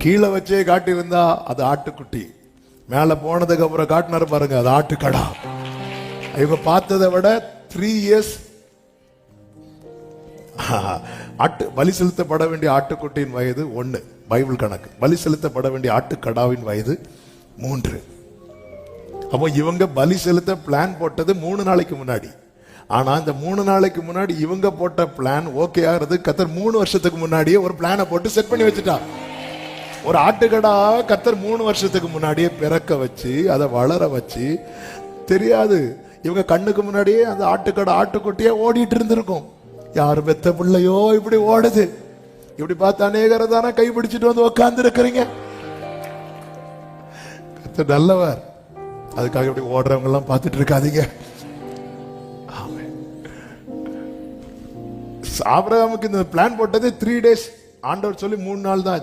கீழே வச்சே காட்டியிருந்தா அது ஆட்டுக்குட்டி, மேல போனதுக்கு அப்புறம் காட்டினாரு பாருங்க, அது ஆட்டுக்கடா. இவங்க பார்த்ததை விட 3 இயர்ஸ் பலி செலுத்தப்பட வேண்டிய ஆட்டுக்குட்டியின் வயது 1, பைபிள் கணக்கு. பலி செலுத்தப்பட வேண்டிய ஆட்டுக்கடாவின் வயது 3. அப்போ இவங்க பலி செலுத்த பிளான் போட்டது 3 நாளைக்கு முன்னாடி. ஆனா இந்த 3 நாளைக்கு முன்னாடி இவங்க போட்ட பிளான் ஓகே ஆகிறது கர்த்தர் 3 வருஷத்துக்கு முன்னாடியே ஒரு பிளானை போட்டு செட் பண்ணி வச்சுட்டா. ஒரு ஆட்டுக்கடா கர்த்தர் 3 வருஷத்துக்கு முன்னாடியே பிறக்க வச்சு அதை வளர வச்சு, தெரியாது இவங்க கண்ணுக்கு முன்னாடியே அந்த ஆட்டுக்கடா ஆட்டுக்குட்டியே ஓடிட்டு இருந்திருக்கும். யாரு பெத்த பிள்ளையோ இப்படி ஓடுது, இப்படி பார்த்து அநேகரை தானே கைப்பிடிச்சிட்டு வந்து உட்கார்ந்து இருக்கிறீங்க. கர்த்தர் நல்லவர், அதுக்காக இப்படி ஓடுறவங்க எல்லாம் பார்த்துட்டு இருக்காதீங்க. ஆபிரகாமுக்கு இந்த பிளான் போட்டது 3 டேஸ், ஆண்டவர் சொல்லி 3 நாள் தான்.